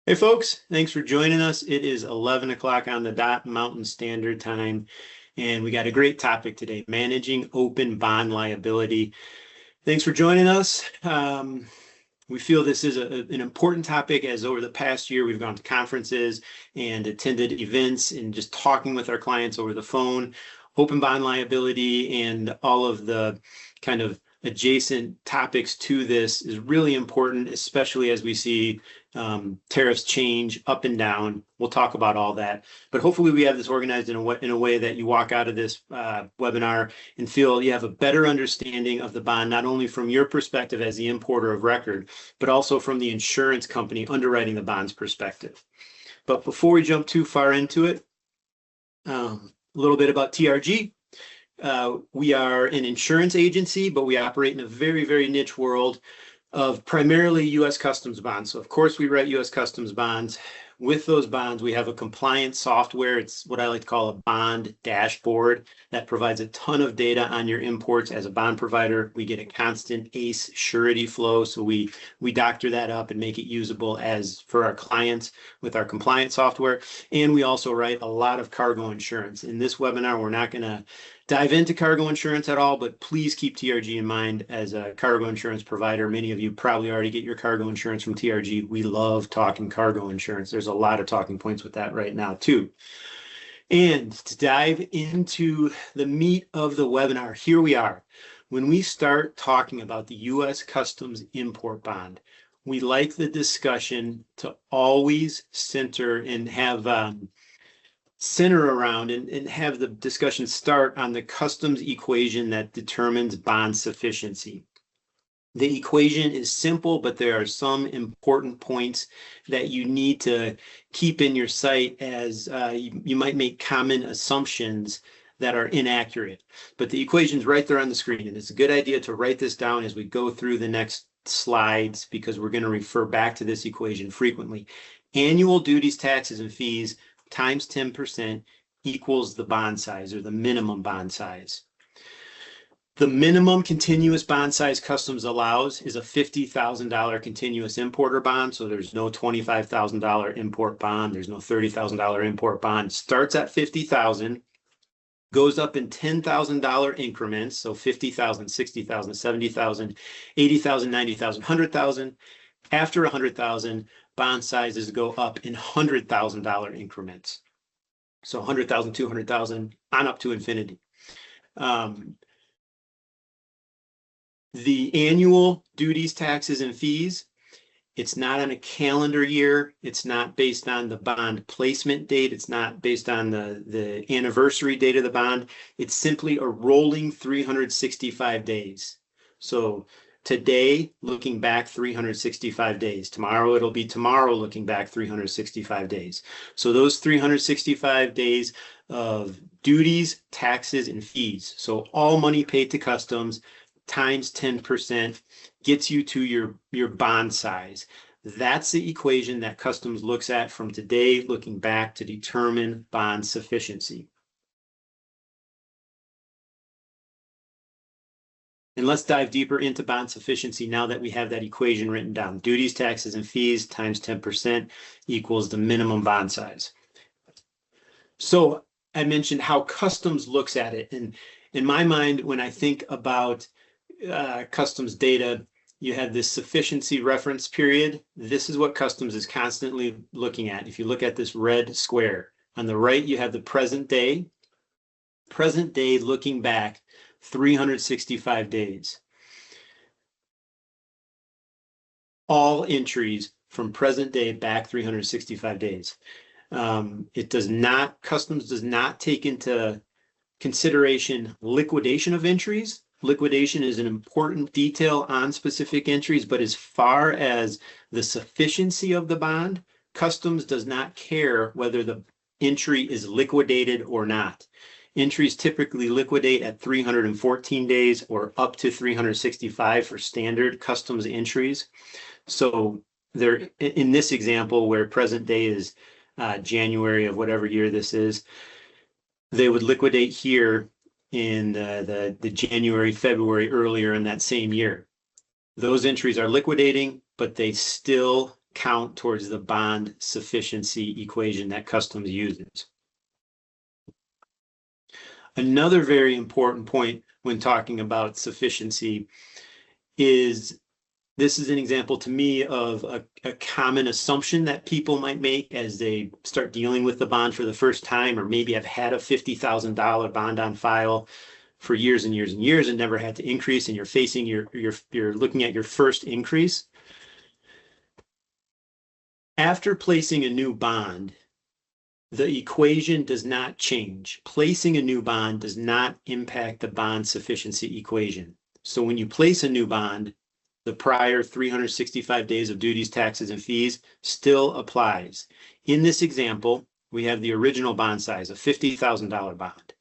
Hey folks, thanks for joining us. It is 11 o'clock on the dot Mountain Standard Time, and we got a great topic today, managing open bond liability. Thanks for joining us. We feel this is an important topic as over the past year, we've gone to conferences and attended events and just talking with our clients over the phone. Open bond liability and all of the kind of adjacent topics to this is really important, especially as we see tariffs change up and down. We'll talk about all that, but hopefully we have this organized in a way that you walk out of this webinar and feel you have a better understanding of the bond, not only from your perspective as the importer of record, but also from the insurance company underwriting the bond's perspective. But before we jump too far into it, a little bit about TRG. We are an insurance agency, but we operate in a very, very niche world of primarily U.S. Customs bonds. So of course we write U.S. Customs bonds. With those bonds, we have a compliance software. It's what I like to call a bond dashboard that provides a ton of data on your imports. As a bond provider, we get a constant ACE surety flow. So we doctor that up and make it usable as for our clients with our compliance software. And we also write a lot of cargo insurance. In this webinar, we're not going to dive into cargo insurance at all, but please keep TRG in mind as a cargo insurance provider. Many of you probably already get your cargo insurance from TRG. We love talking cargo insurance. There's a lot of talking points with that right now too. And to dive into the meat of the webinar, here we are. When we start talking about the U.S. Customs import bond, we like the discussion to always center and have center around and have the discussion start on the customs equation that determines bond sufficiency. The equation is simple, but there are some important points that you need to keep in your sight as you might make common assumptions that are inaccurate. But the equation's right there on the screen, and it's a good idea to write this down as we go through the next slides because we're going to refer back to this equation frequently. Annual duties, taxes, and fees times 10% equals the bond size or the minimum bond size. The minimum continuous bond size Customs allows is a $50,000 continuous importer bond. So there's no $25,000 import bond. There's no $30,000 import bond. Starts at $50,000, goes up in $10,000 increments. So $50,000, $60,000, $70,000, $80,000, $90,000, $100,000. After $100,000, bond sizes go up in $100,000 increments. So $100,000, $200,000 on up to infinity. The annual duties, taxes, and fees, it's not on a calendar year. It's not based on the bond placement date. It's not based on the anniversary date of the bond. It's simply a rolling 365 days. So today, looking back 365 days. Tomorrow, it'll be tomorrow looking back 365 days. So those 365 days of duties, taxes, and fees. So all money paid to Customs times 10% gets you to your bond size. That's the equation that Customs looks at from today looking back to determine bond sufficiency. And let's dive deeper into bond sufficiency now that we have that equation written down. Duties, taxes, and fees times 10% equals the minimum bond size. So I mentioned how Customs looks at it. And in my mind, when I think about Customs data, you have this sufficiency reference period. This is what Customs is constantly looking at. If you look at this red square, on the right, you have the present day looking back 365 days. All entries from present day back 365 days. Customs does not take into consideration liquidation of entries. Liquidation is an important detail on specific entries, but as far as the sufficiency of the bond, Customs does not care whether the entry is liquidated or not. Entries typically liquidate at 314 days or up to 365 for standard Customs entries. So there, in this example where present day is January of whatever year this is, they would liquidate here in the January, February earlier in that same year. Those entries are liquidating, but they still count towards the bond sufficiency equation that Customs uses. Another very important point when talking about sufficiency is this is an example to me of a common assumption that people might make as they start dealing with the bond for the first time, or maybe have had a $50,000 bond on file for years and years and years and never had to increase, and you're looking at your first increase. After placing a new bond, the equation does not change. Placing a new bond does not impact the bond sufficiency equation. So when you place a new bond, the prior 365 days of duties, taxes, and fees still applies. In this example, we have the original bond size, a $50,000 bond.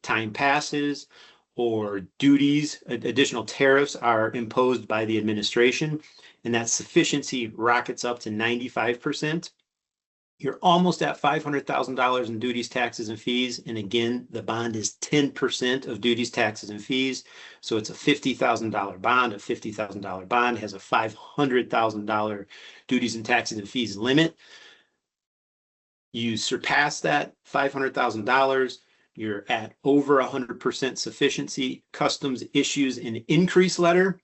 Time passes, or duties, additional tariffs are imposed by the administration, and that sufficiency rockets up to 95%. You're almost at $500,000 in duties, taxes, and fees. And again, the bond is 10% of duties, taxes, and fees. So it's a $50,000 bond. A $50,000 bond has a $500,000 duties and taxes and fees limit. You surpass that $500,000, you're at over 100% sufficiency. Customs issues an increase letter.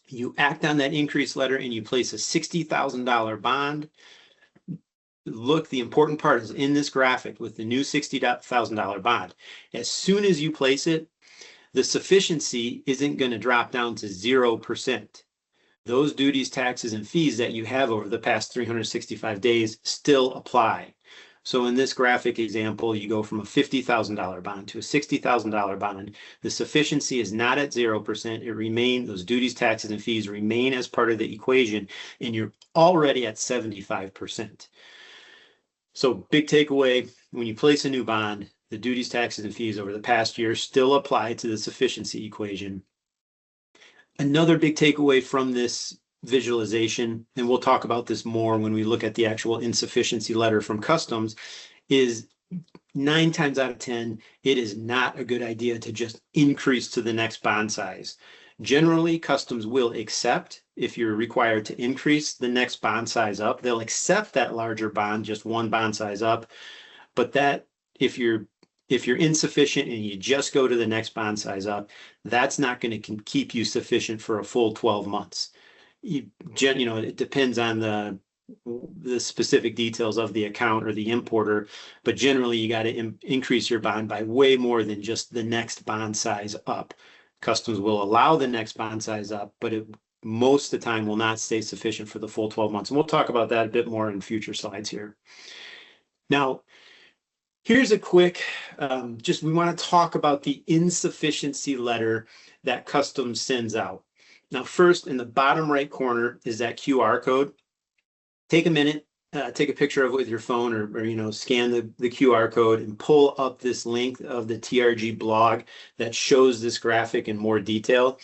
You act on that increase letter and you place a $60,000 bond. Look, the important part is in this graphic with the new $60,000 bond. As soon as you place it, the sufficiency isn't going to drop down to 0%. Those duties, taxes, and fees that you have over the past 365 days still apply. So in this graphic example, you go from a $50,000 bond to a $60,000 bond. The sufficiency is not at 0%. It remains, those duties, taxes, and fees remain as part of the equation, and you're already at 75%. So big takeaway, when you place a new bond, the duties, taxes, and fees over the past year still apply to the sufficiency equation. Another big takeaway from this visualization, and we'll talk about this more when we look at the actual insufficiency letter from Customs, is 9 times out of 10, it is not a good idea to just increase to the next bond size. Generally, Customs will accept if you're required to increase the next bond size up. They'll accept that larger bond, just one bond size up. But that if you're insufficient and you just go to the next bond size up, that's not going to keep you sufficient for a full 12 months. It depends on the specific details of the account or the importer, but generally you got to increase your bond by way more than just the next bond size up. Customs will allow the next bond size up, but it most of the time will not stay sufficient for the full 12 months. And we'll talk about that a bit more in future slides here. Now, here's a quick, we want to talk about the insufficiency letter that Customs sends out. Now, first, in the bottom right corner is that QR code. Take a minute, take a picture of it with your phone, or scan the QR code and pull up this link of the TRG blog that shows this graphic in more detail.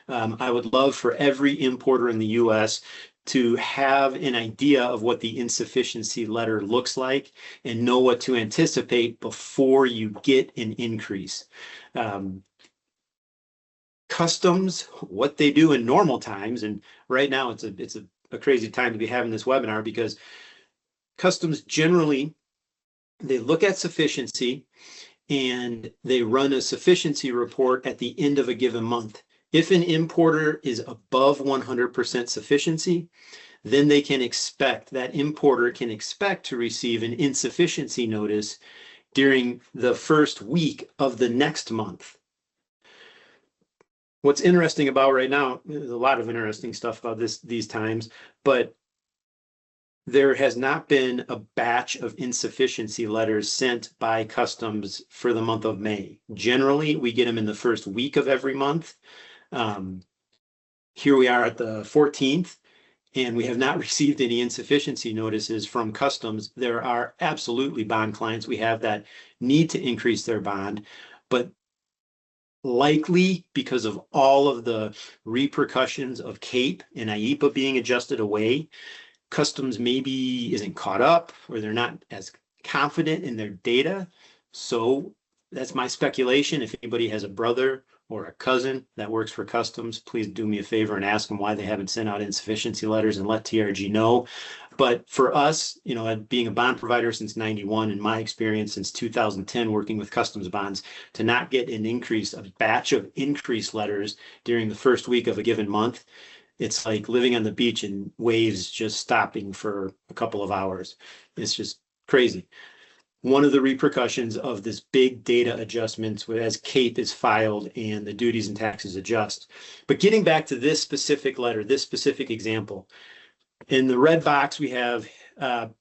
I would love for every importer in the US to have an idea of what the insufficiency letter looks like and know what to anticipate before you get an increase. Customs, what they do in normal times, and right now it's a crazy time to be having this webinar because Customs generally, they look at sufficiency and they run a sufficiency report at the end of a given month. If an importer is above 100% sufficiency, then that importer can expect to receive an insufficiency notice during the first week of the next month. What's interesting about right now, there's a lot of interesting stuff about these times, but there has not been a batch of insufficiency letters sent by Customs for the month of May. Generally, we get them in the first week of every month. Here we are at the 14th, and we have not received any insufficiency notices from Customs. There are absolutely bond clients we have that need to increase their bond, but likely because of all of the repercussions of CAPE and IEPA being adjusted away, Customs maybe isn't caught up, or they're not as confident in their data. So that's my speculation. If anybody has a brother or a cousin that works for Customs, please do me a favor and ask them why they haven't sent out insufficiency letters and let TRG know. But for us, being a bond provider since 91, in my experience since 2010 working with customs bonds, to not get an increase, a batch of increase letters during the first week of a given month, it's like living on the beach and waves just stopping for a couple of hours. It's just crazy. One of the repercussions of this big data adjustments as CAPE is filed and the duties and taxes adjust. But getting back to this specific letter, this specific example, in the red box, we have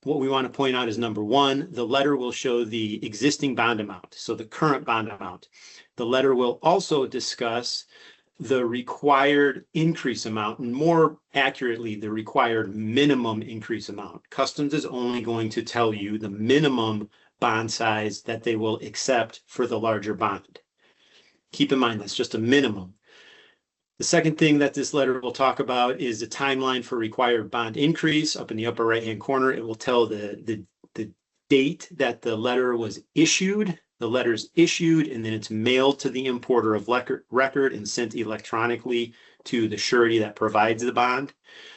what we want to point out is number one, the letter will show the existing bond amount, so the current bond amount. The letter will also discuss the required increase amount, and more accurately, the required minimum increase amount. Customs is only going to tell you the minimum bond size that they will accept for the larger bond. Keep in mind, that's just a minimum. The second thing that this letter will talk about is the timeline for required bond increase. Up in the upper right-hand corner, it will tell the date that the letter was issued. The letter's issued, and then it's mailed to the importer of record and sent electronically to the surety that provides the bond.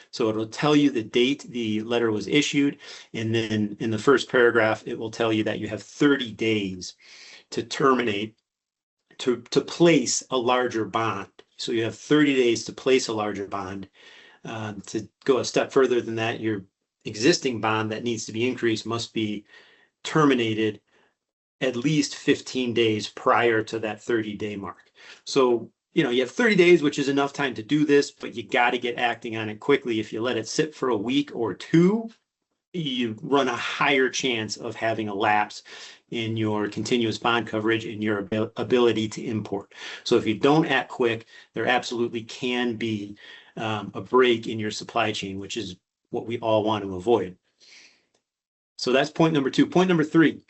So it'll tell you the date the letter was issued, and then in the first paragraph, it will tell you that you have 30 days to terminate, to place a larger bond. So you have 30 days to place a larger bond. To go a step further than that, your existing bond that needs to be increased must be terminated at least 15 days prior to that 30-day mark. So, you have 30 days, which is enough time to do this, but you got to get acting on it quickly. If you let it sit for a week or two, you run a higher chance of having a lapse in your continuous bond coverage and your ability to import. So if you don't act quick, there absolutely can be a break in your supply chain, which is what we all want to avoid. So that's point number two. Point number three,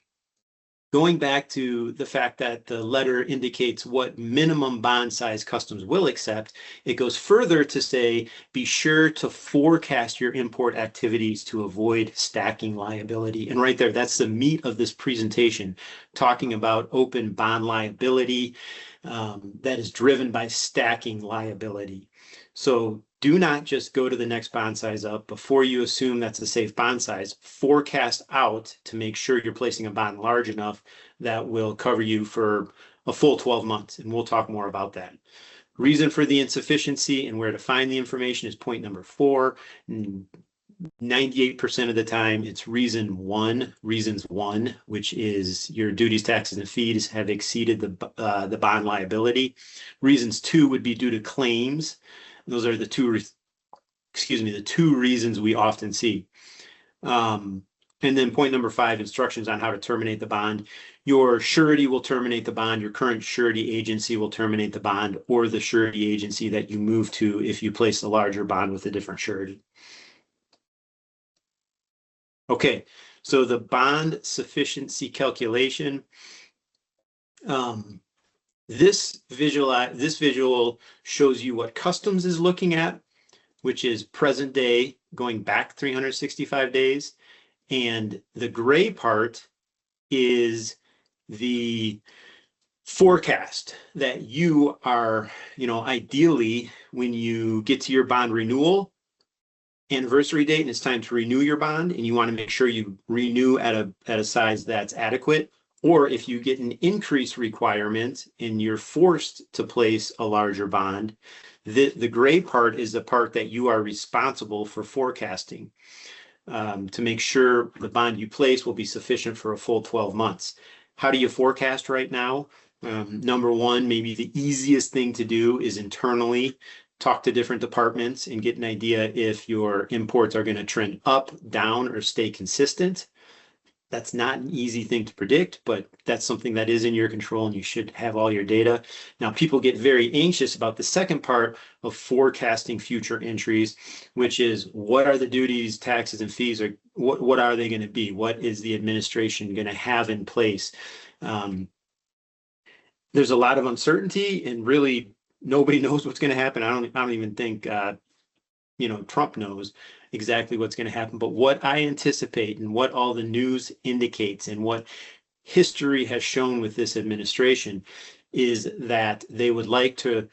going back to the fact that the letter indicates what minimum bond size customs will accept, it goes further to say, be sure to forecast your import activities to avoid stacking liability. And right there, that's the meat of this presentation, talking about open bond liability that is driven by stacking liability. So do not just go to the next bond size up before you assume that's a safe bond size. Forecast out to make sure you're placing a bond large enough that will cover you for a full 12 months. And we'll talk more about that. Reason for the insufficiency and where to find the information is point number 4. 98% of the time, it's reasons one, which is your duties, taxes, and fees have exceeded the bond liability. Reasons 2 would be due to claims. Those are the two reasons we often see. And then point number 5, instructions on how to terminate the bond. Your surety will terminate the bond. Your current surety agency will terminate the bond, or the surety agency that you move to if you place a larger bond with a different surety. Okay, so the bond sufficiency calculation. This visual shows you what customs is looking at, which is present day going back 365 days. And the gray part is the forecast that you are, ideally, when you get to your bond renewal anniversary date and it's time to renew your bond, and you want to make sure you renew at a size that's adequate. Or if you get an increase requirement and you're forced to place a larger bond, the gray part is the part that you are responsible for forecasting to make sure the bond you place will be sufficient for a full 12 months. How do you forecast right now? Number one, maybe the easiest thing to do is internally talk to different departments and get an idea if your imports are going to trend up, down, or stay consistent. That's not an easy thing to predict, but that's something that is in your control and you should have all your data. Now, people get very anxious about the second part of forecasting future entries, which is what are the duties, taxes, and fees, or what are they going to be? What is the administration going to have in place? There's a lot of uncertainty, and really nobody knows what's going to happen. I don't even think Trump knows exactly what's going to happen. But what I anticipate and what all the news indicates and what history has shown with this administration is that they would like to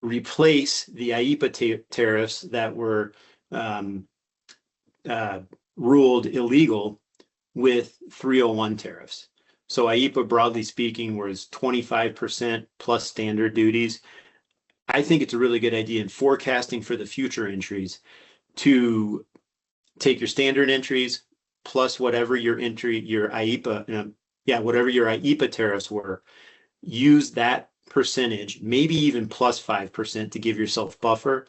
replace the IEEPA tariffs that were ruled illegal with 301 tariffs. So IEEPA, broadly speaking, was 25% plus standard duties. I think it's a really good idea in forecasting for the future entries to take your standard entries plus whatever your IEEPA, whatever your IEEPA tariffs were, use that percentage, maybe even plus 5% to give yourself buffer,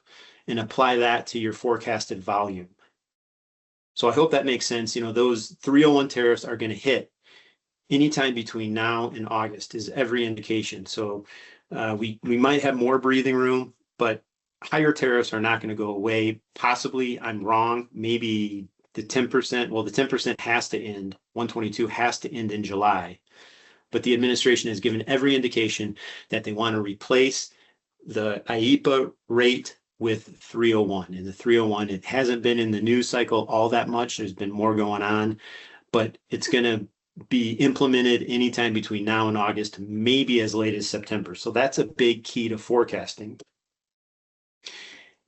and apply that to your forecasted volume. So I hope that makes sense. Those 301 tariffs are going to hit anytime between now and August is every indication. So we might have more breathing room, but higher tariffs are not going to go away. Possibly I'm wrong. Maybe the 10%, well, the 10% has to end. 122 has to end in July. But the administration has given every indication that they want to replace the IEEPA rate with 301. And the 301, it hasn't been in the news cycle all that much. There's been more going on, but it's going to be implemented anytime between now and August, maybe as late as September. So that's a big key to forecasting.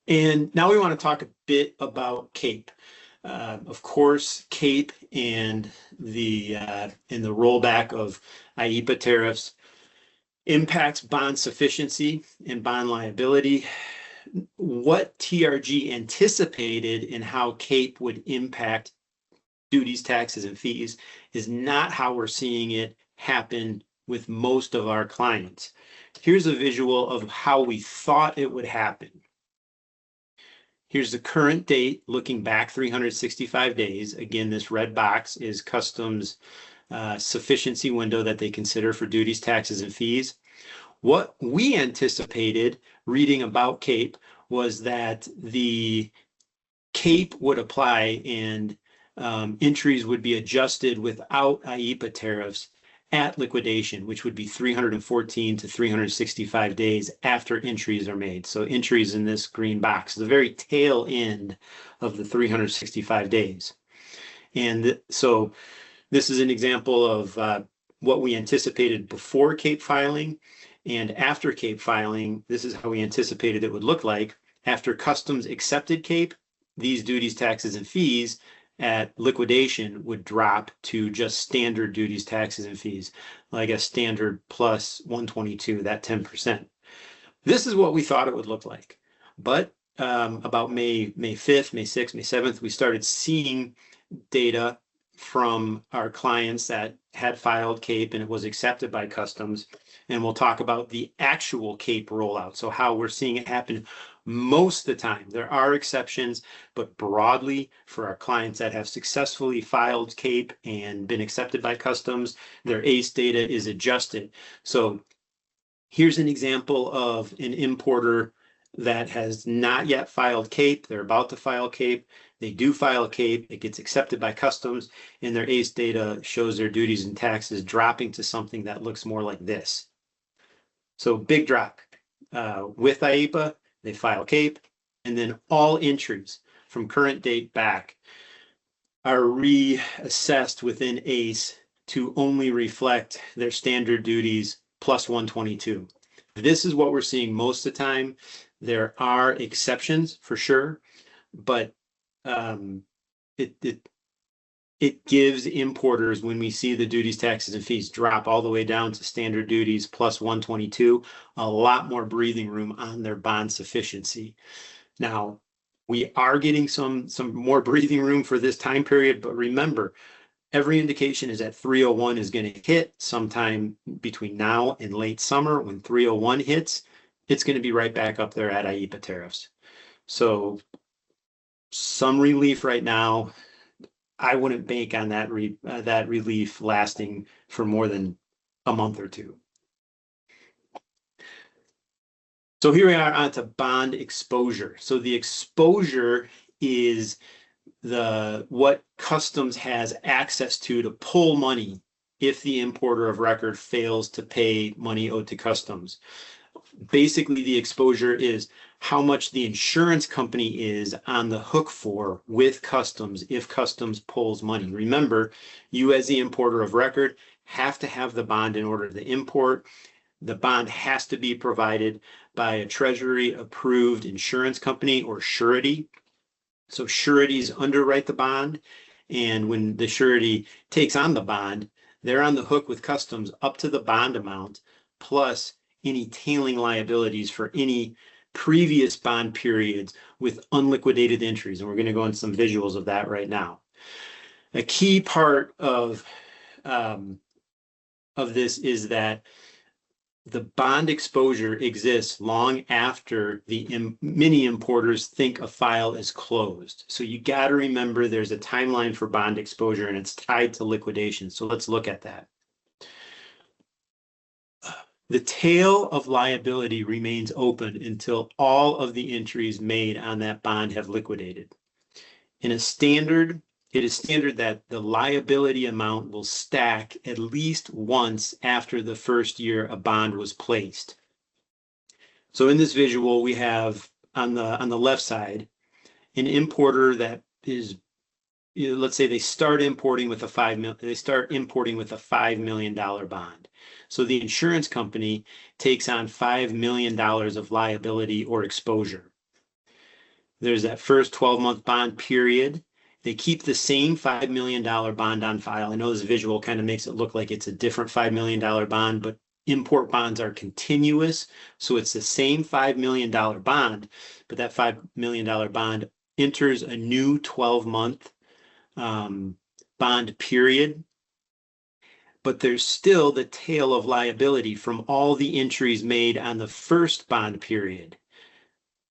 And now we want to talk a bit about CAPE. Of course, CAPE and the rollback of IEEPA tariffs impacts bond sufficiency and bond liability. What TRG anticipated in how CAPE would impact duties, taxes, and fees is not how we're seeing it happen with most of our clients. Here's a visual of how we thought it would happen. Here's the current date, looking back 365 days. Again, this red box is Customs sufficiency window that they consider for duties, taxes, and fees. What we anticipated reading about CAPE was that the CAPE would apply and entries would be adjusted without IEEPA tariffs at liquidation, which would be 314 to 365 days after entries are made. So entries in this green box, the very tail end of the 365 days. And so this is an example of what we anticipated before CAPE filing. And after CAPE filing, this is how we anticipated it would look like. After Customs accepted CAPE, these duties, taxes, and fees at liquidation would drop to just standard duties, taxes, and fees, like a standard plus 122, that 10%. This is what we thought it would look like. But about May 5th, May 6th, May 7th, we started seeing data from our clients that had filed CAPE and it was accepted by Customs. And we'll talk about the actual CAPE rollout. So how we're seeing it happen most of the time. There are exceptions, but broadly for our clients that have successfully filed CAPE and been accepted by Customs, their ACE data is adjusted. So here's an example of an importer that has not yet filed CAPE. They're about to file CAPE. They do file CAPE. It gets accepted by Customs, and their ACE data shows their duties and taxes dropping to something that looks more like this. So big drop. With IEEPA, they file CAPE, and then all entries from current date back are reassessed within ACE to only reflect their standard duties plus 122. This is what we're seeing most of the time. There are exceptions for sure, but it gives importers, when we see the duties, taxes, and fees drop all the way down to standard duties plus 122, a lot more breathing room on their bond sufficiency. Now, we are getting some more breathing room for this time period, but remember, every indication is that 301 is going to hit sometime between now and late summer. When 301 hits, it's going to be right back up there at IEEPA tariffs. So some relief right now. I wouldn't bank on that relief lasting for more than a month or two. So here we are onto bond exposure. So the exposure is what Customs has access to pull money if the importer of record fails to pay money owed to Customs. Basically, the exposure is how much the insurance company is on the hook for with Customs if Customs pulls money. Remember, you as the importer of record have to have the bond in order to import. The bond has to be provided by a Treasury approved insurance company or surety. So sureties underwrite the bond, and when the surety takes on the bond, they're on the hook with customs up to the bond amount, plus any tailing liabilities for any previous bond periods with unliquidated entries. And we're going to go into some visuals of that right now. A key part of this is that the bond exposure exists long after the mini importers think a file is closed. So you got to remember there's a timeline for bond exposure and it's tied to liquidation. So let's look at that. The tail of liability remains open until all of the entries made on that bond have liquidated. It is standard that the liability amount will stack at least once after the first year a bond was placed. So in this visual, we have on the left side an importer that is, let's say they start importing with a $5 million bond. So the insurance company takes on $5 million of liability or exposure. There's that first 12-month bond period. They keep the same $5 million bond on file. I know this visual kind of makes it look like it's a different $5 million bond, but import bonds are continuous. So it's the same $5 million bond, but that $5 million bond enters a new 12-month bond period. But there's still the tail of liability from all the entries made on the first bond period.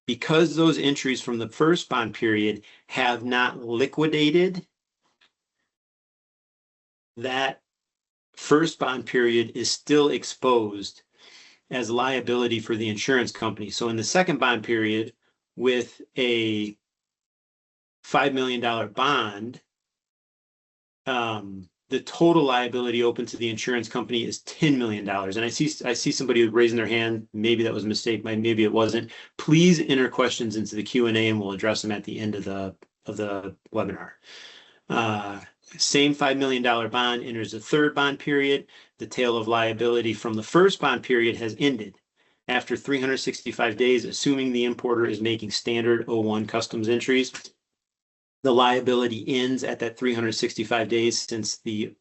Because those entries from the first bond period have not liquidated, that first bond period is still exposed as liability for the insurance company. So in the second bond period, with a $5 million bond, the total liability open to the insurance company is $10 million. And I see somebody raising their hand. Maybe that was a mistake. Maybe it wasn't. Please enter questions into the Q&A and we'll address them at the end of the webinar. Same $5 million bond enters the third bond period. The tail of liability from the first bond period has ended after 365 days, assuming the importer is making standard 01 customs entries. The liability ends at that 365 days since the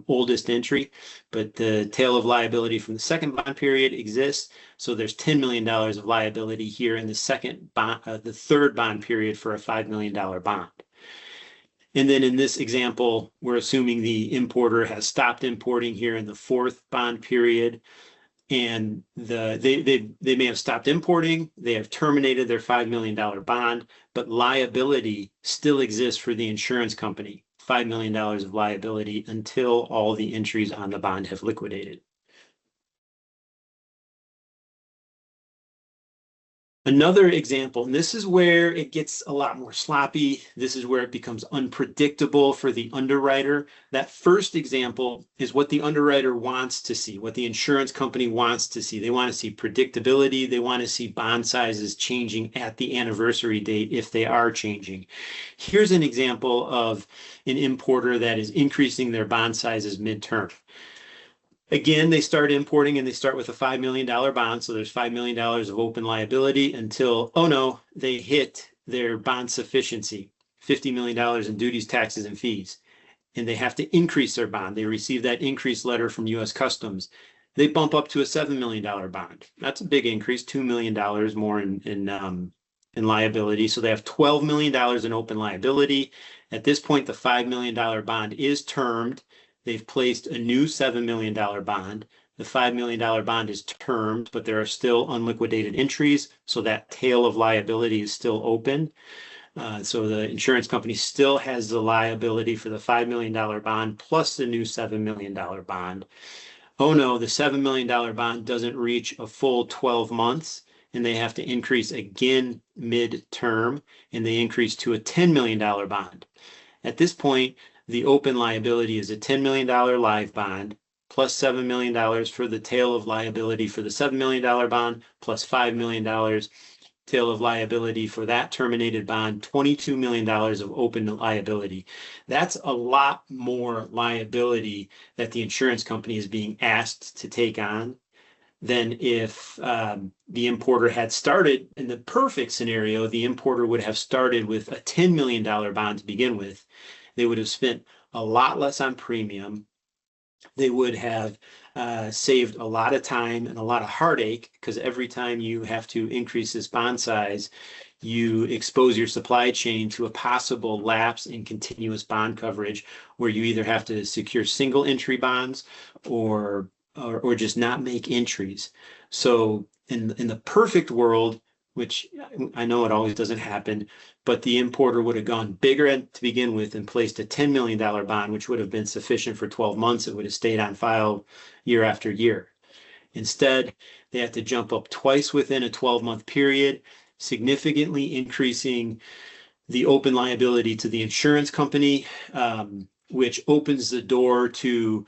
oldest entry, but the tail of liability from the second bond period exists. So there's $10 million of liability here in the third bond period for a $5 million bond. And then in this example, we're assuming the importer has stopped importing here in the fourth bond period. And they may have stopped importing, they have terminated their $5 million bond, but liability still exists for the insurance company, $5 million of liability until all the entries on the bond have liquidated. Another example, and this is where it gets a lot more sloppy. This is where it becomes unpredictable for the underwriter. That first example is what the underwriter wants to see, what the insurance company wants to see. They want to see predictability. They want to see bond sizes changing at the anniversary date if they are changing. Here's an example of an importer that is increasing their bond sizes midterm. Again, they start importing and they start with a $5 million bond. So there's $5 million of open liability until, oh no, they hit their bond sufficiency, $50 million in duties, taxes, and fees. And they have to increase their bond. They receive that increase letter from U.S. Customs. They bump up to a $7 million bond. That's a big increase, $2 million more in liability. So they have $12 million in open liability. At this point, the $5 million bond is termed. They've placed a new $7 million bond. The $5 million bond is termed, but there are still unliquidated entries. So that tail of liability is still open. So the insurance company still has the liability for the $5 million bond plus the new $7 million bond. Oh no, the $7 million bond doesn't reach a full 12 months and they have to increase again mid-term and they increase to a $10 million bond. At this point, the open liability is a $10 million live bond plus $7 million for the tail of liability for the $7 million bond plus $5 million tail of liability for that terminated bond, $22 million of open liability. That's a lot more liability that the insurance company is being asked to take on. than if the importer had started. In the perfect scenario, the importer would have started with a $10 million bond to begin with. They would have spent a lot less on premium. They would have saved a lot of time and a lot of heartache, because every time you have to increase this bond size, you expose your supply chain to a possible lapse in continuous bond coverage, where you either have to secure single entry bonds or just not make entries. So in the perfect world, which I know it always doesn't happen, but the importer would have gone bigger to begin with and placed a $10 million bond, which would have been sufficient for 12 months. It would have stayed on file year after year. Instead, they have to jump up twice within a 12-month period, significantly increasing the open liability to the insurance company, which opens the door to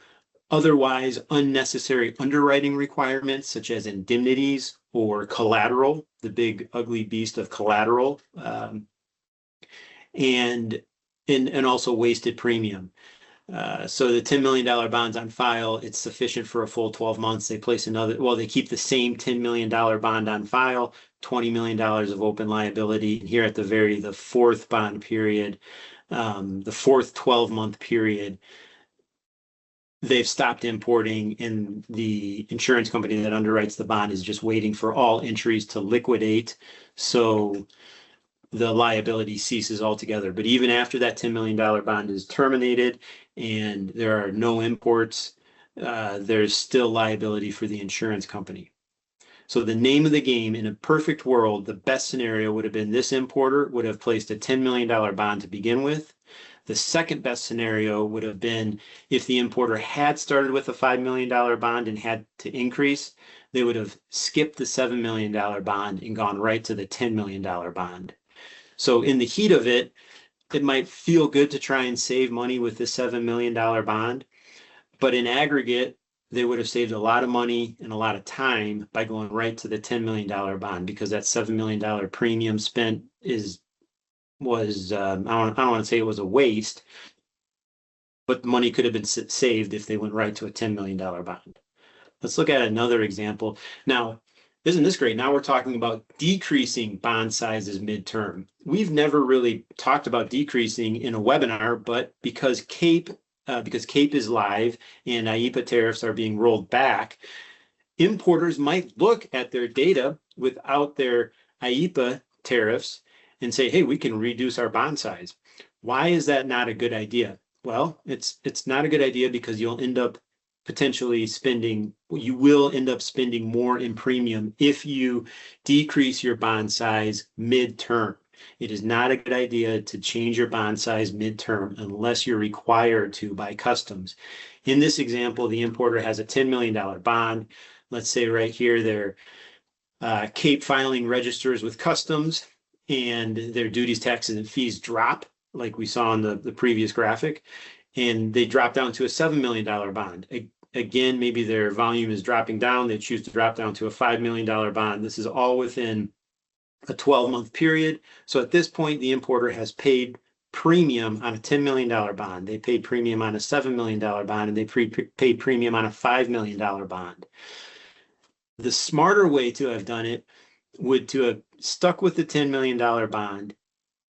otherwise unnecessary underwriting requirements, such as indemnities or collateral, the big ugly beast of collateral, and also wasted premium. So the $10 million bonds on file, it's sufficient for a full 12 months. They place they keep the same $10 million bond on file, $20 million of open liability. And here at the fourth bond period, the fourth 12-month period, they've stopped importing, and the insurance company that underwrites the bond is just waiting for all entries to liquidate. So the liability ceases altogether. But even after that $10 million bond is terminated and there are no imports, there's still liability for the insurance company. So the name of the game, in a perfect world, the best scenario would have been this importer would have placed a $10 million bond to begin with. The second best scenario would have been if the importer had started with a $5 million bond and had to increase, they would have skipped the $7 million bond and gone right to the $10 million bond. So in the heat of it, it might feel good to try and save money with this $7 million bond, but in aggregate, they would have saved a lot of money and a lot of time by going right to the $10 million bond, because that $7 million premium spent was I don't want to say it was a waste, but the money could have been saved if they went right to a $10 million bond. Let's look at another example. Now, isn't this great? Now we're talking about decreasing bond sizes midterm. We've never really talked about decreasing in a webinar, but because CAPE is live and IEEPA tariffs are being rolled back, importers might look at their data without their IEEPA tariffs and say, hey, we can reduce our bond size. Why is that not a good idea? Well, it's not a good idea because you will end up spending more in premium if you decrease your bond size midterm. It is not a good idea to change your bond size midterm unless you're required to by customs. In this example, the importer has a $10 million bond. Let's say right here, their CAPE filing registers with customs, and their duties, taxes, and fees drop, like we saw in the previous graphic, and they drop down to a $7 million bond. Again, maybe their volume is dropping down. They choose to drop down to a $5 million bond. This is all within a 12-month period. So at this point, the importer has paid premium on a $10 million bond. They paid premium on a $7 million bond, and they paid premium on a $5 million bond. The smarter way to have done it would to have stuck with the $10 million bond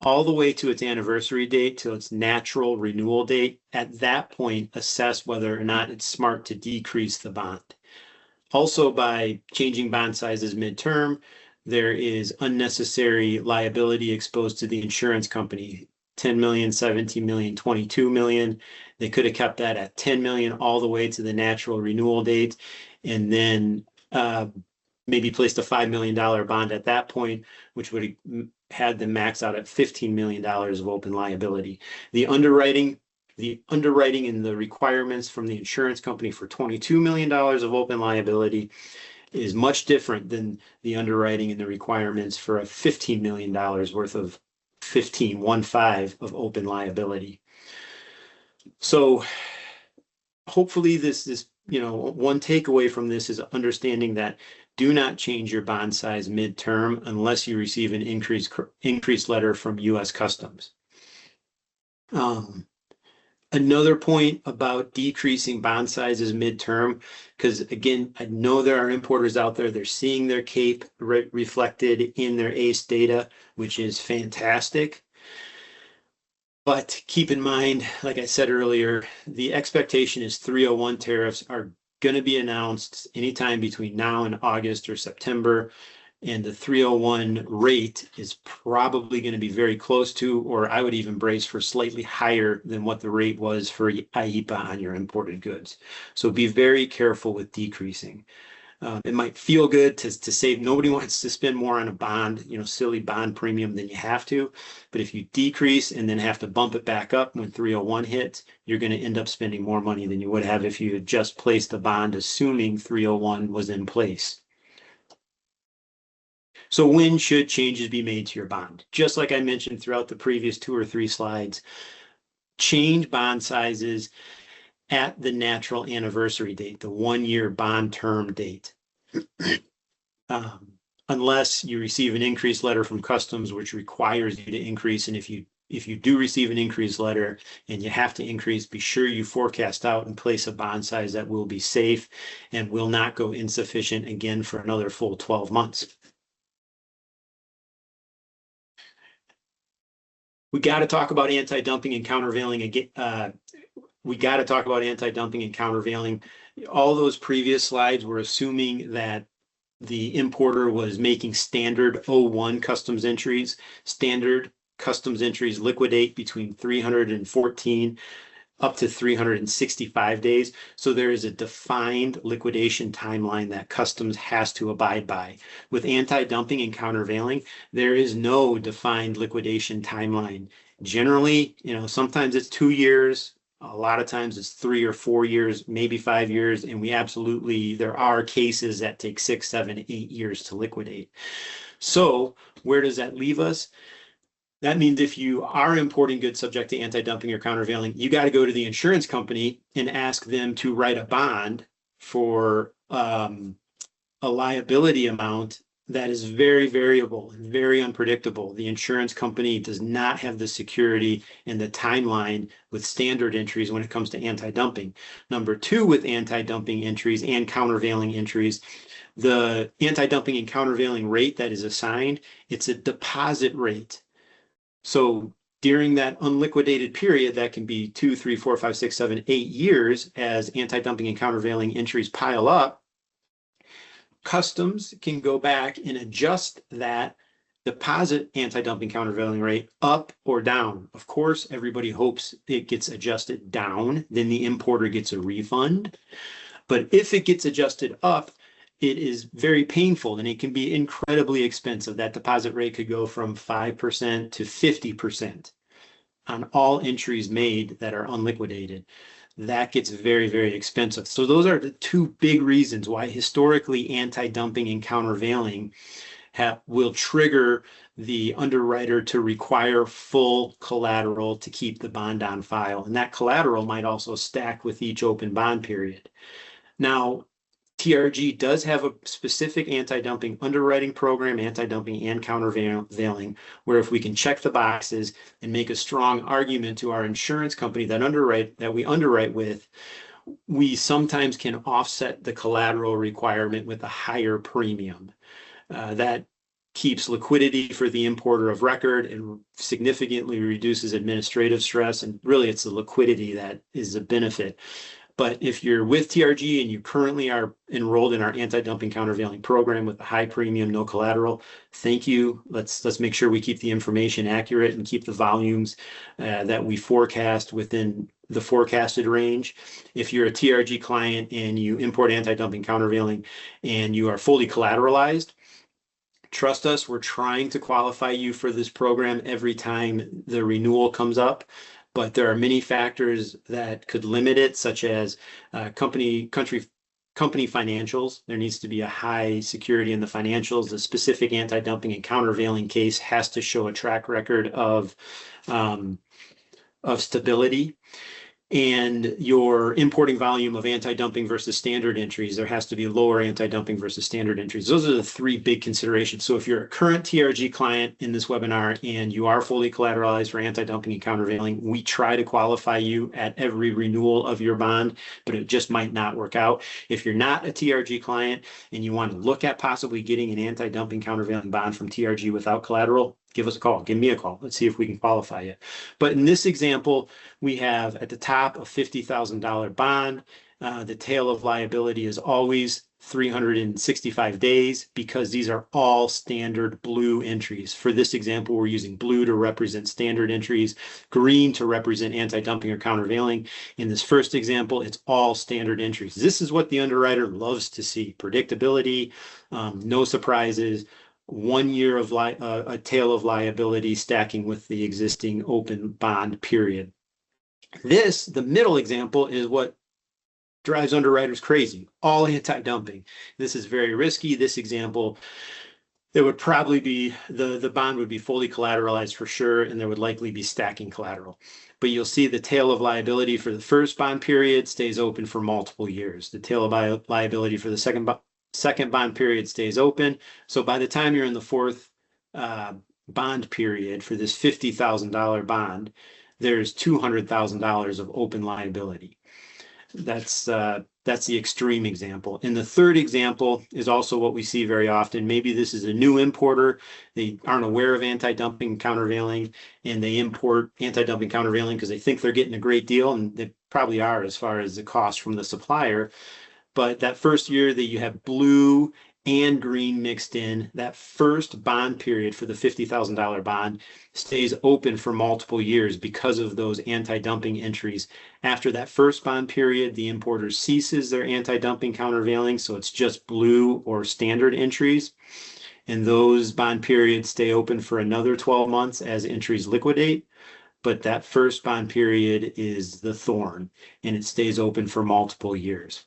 all the way to its anniversary date, to its natural renewal date. At that point, assess whether or not it's smart to decrease the bond. Also, by changing bond sizes midterm, there is unnecessary liability exposed to the insurance company. 10 million, 17 million, 22 million. They could have kept that at 10 million all the way to the natural renewal date, and then maybe placed a $5 million bond at that point, which would have had them max out at $15 million of open liability. The underwriting and the requirements from the insurance company for $22 million of open liability is much different than the underwriting and the requirements for a $15 million worth of 15 of open liability. So hopefully this one takeaway from this is understanding that do not change your bond size midterm unless you receive an increased letter from U.S. Customs. Another point about decreasing bond sizes midterm, because again, I know there are importers out there, they're seeing their CAPE reflected in their ACE data, which is fantastic. But keep in mind, like I said earlier, the expectation is 301 tariffs are going to be announced anytime between now and August or September. And the 301 rate is probably going to be very close to, or I would even brace for slightly higher than what the rate was for IEEPA on your imported goods. So be very careful with decreasing. It might feel good to save. Nobody wants to spend more on a bond, silly bond premium than you have to. But if you decrease and then have to bump it back up when 301 hits, you're going to end up spending more money than you would have if you had just placed the bond assuming 301 was in place. So when should changes be made to your bond? Just like I mentioned throughout the previous 2 or 3 slides, change bond sizes at the natural anniversary date, the 1-year bond term date. Unless you receive an increase letter from customs, which requires you to increase. And if you do receive an increase letter and you have to increase, be sure you forecast out and place a bond size that will be safe and will not go insufficient again for another full 12 months. We got to talk about anti-dumping and countervailing again. We got to talk about anti-dumping and countervailing. All those previous slides were assuming that the importer was making standard 01 customs entries. Standard customs entries liquidate between 314 up to 365 days. So there is a defined liquidation timeline that customs has to abide by. With anti-dumping and countervailing, there is no defined liquidation timeline. Generally, sometimes it's 2 years, a lot of times it's 3 or 4 years, maybe 5 years, and there are cases that take 6, 7, 8 years to liquidate. So where does that leave us? That means if you are importing goods subject to anti-dumping or countervailing, you got to go to the insurance company and ask them to write a bond for a liability amount that is very variable and very unpredictable. The insurance company does not have the security and the timeline with standard entries when it comes to anti-dumping. Number 2, with anti-dumping entries and countervailing entries, the anti-dumping and countervailing rate that is assigned, it's a deposit rate. So during that unliquidated period, that can be 2, 3, 4, 5, 6, 7, 8 years, as anti-dumping and countervailing entries pile up, customs can go back and adjust that deposit anti-dumping countervailing rate up or down. Of course, everybody hopes it gets adjusted down, then the importer gets a refund. But if it gets adjusted up, it is very painful and it can be incredibly expensive. That deposit rate could go from 5% to 50% on all entries made that are unliquidated. That gets very, very expensive. So those are the 2 big reasons why historically anti-dumping and countervailing will trigger the underwriter to require full collateral to keep the bond on file. And that collateral might also stack with each open bond period. Now, TRG does have a specific anti-dumping underwriting program, anti-dumping and countervailing, where if we can check the boxes and make a strong argument to our insurance company that we underwrite with, we sometimes can offset the collateral requirement with a higher premium. That keeps liquidity for the importer of record and significantly reduces administrative stress. And really, it's the liquidity that is a benefit. But if you're with TRG and you currently are enrolled in our anti-dumping countervailing program with a high premium, no collateral, thank you. Let's make sure we keep the information accurate and keep the volumes that we forecast within the forecasted range. If you're a TRG client and you import anti-dumping countervailing and you are fully collateralized, trust us, we're trying to qualify you for this program every time the renewal comes up. But there are many factors that could limit it, such as company financials. There needs to be a high security in the financials. The specific anti-dumping and countervailing case has to show a track record of stability. and your importing volume of anti-dumping versus standard entries, there has to be lower anti-dumping versus standard entries. Those are the three big considerations. So if you're a current TRG client in this webinar and you are fully collateralized for anti-dumping and countervailing, we try to qualify you at every renewal of your bond, but it just might not work out. If you're not a TRG client and you want to look at possibly getting an anti-dumping countervailing bond from TRG without collateral, give us a call. Give me a call. Let's see if we can qualify you. But in this example, we have at the top a $50,000 bond. The tail of liability is always 365 days because these are all standard blue entries. For this example, we're using blue to represent standard entries, green to represent anti-dumping or countervailing. In this first example, it's all standard entries. This is what the underwriter loves to see: predictability, no surprises, 1 year of a tail of liability stacking with the existing open bond period. The middle example, is what drives underwriters crazy: all anti-dumping. This is very risky. This example, there would probably be, the bond would be fully collateralized for sure, and there would likely be stacking collateral. But you'll see the tail of liability for the first bond period stays open for multiple years. The tail of liability for the second bond period stays open. So by the time you're in the fourth bond period for this $50,000 bond, there's $200,000 of open liability. That's the extreme example. And the third example is also what we see very often. Maybe this is a new importer. They aren't aware of anti-dumping countervailing, and they import anti-dumping countervailing because they think they're getting a great deal, and they probably are as far as the cost from the supplier. But that first year that you have blue and green mixed in, that first bond period for the $50,000 bond stays open for multiple years because of those anti-dumping entries. After that first bond period, the importer ceases their anti-dumping countervailing, so it's just blue or standard entries. And those bond periods stay open for another 12 months as entries liquidate. But that first bond period is the thorn, and it stays open for multiple years.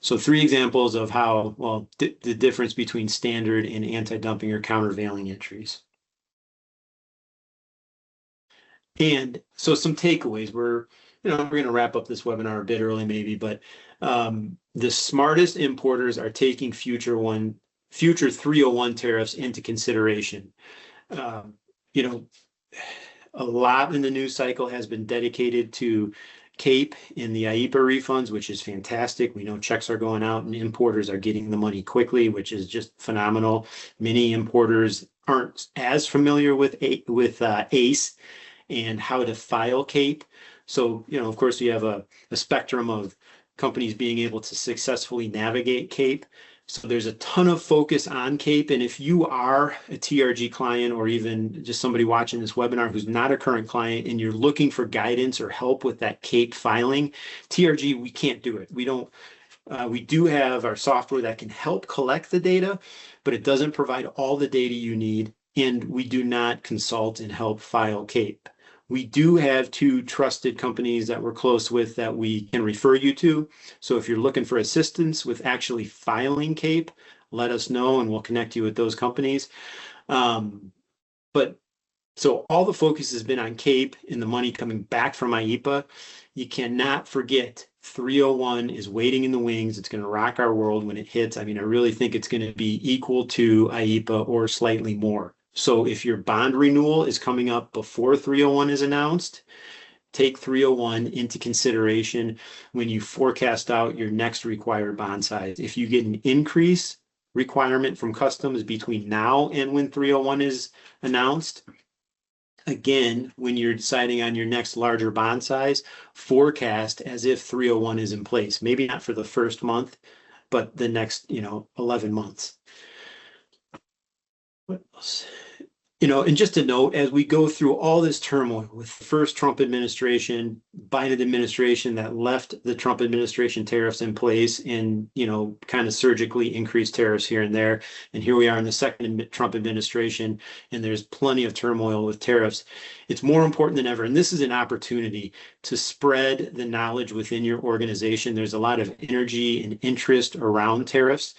So three examples of how, well, the difference between standard and anti-dumping or countervailing entries. And so some takeaways. We're going to wrap up this webinar a bit early maybe, but the smartest importers are taking future 301 tariffs into consideration. A lot in the news cycle has been dedicated to CAPE in the IEEPA refunds, which is fantastic. We know checks are going out and importers are getting the money quickly, which is just phenomenal. Many importers aren't as familiar with ACE and how to file CAPE. So, of course, we have a spectrum of companies being able to successfully navigate CAPE. So there's a ton of focus on CAPE. And if you are a TRG client, or even just somebody watching this webinar who's not a current client, and you're looking for guidance or help with that CAPE filing, TRG, we can't do it. We do have our software that can help collect the data, but it doesn't provide all the data you need. And we do not consult and help file CAPE. We do have two trusted companies that we're close with that we can refer you to. So if you're looking for assistance with actually filing CAPE, let us know and we'll connect you with those companies. But so all the focus has been on CAPE and the money coming back from IEEPA. You cannot forget 301 is waiting in the wings. It's going to rock our world when it hits. I mean, I really think it's going to be equal to IEEPA or slightly more. So if your bond renewal is coming up before 301 is announced, take 301 into consideration when you forecast out your next required bond size. If you get an increase requirement from customs between now and when 301 is announced, again, when you're deciding on your next larger bond size, forecast as if 301 is in place. Maybe not for the first month, but the next, 11 months. What else? And just a note, as we go through all this turmoil with the first Trump administration, Biden administration that left the Trump administration tariffs in place and, kind of surgically increased tariffs here and there. And here we are in the second Trump administration, and there's plenty of turmoil with tariffs. It's more important than ever. And this is an opportunity to spread the knowledge within your organization. There's a lot of energy and interest around tariffs.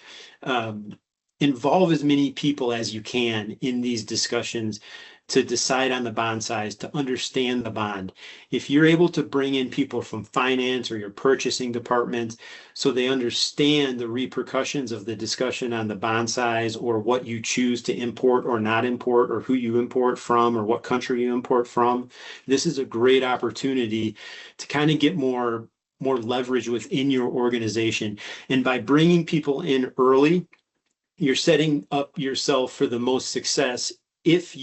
Involve as many people as you can in these discussions. to decide on the bond size, to understand the bond. If you're able to bring in people from finance or your purchasing department so they understand the repercussions of the discussion on the bond size or what you choose to import or not import or who you import from or what country you import from, this is a great opportunity to kind of get more leverage within your organization. And by bringing people in early, you're setting up yourself for the most success if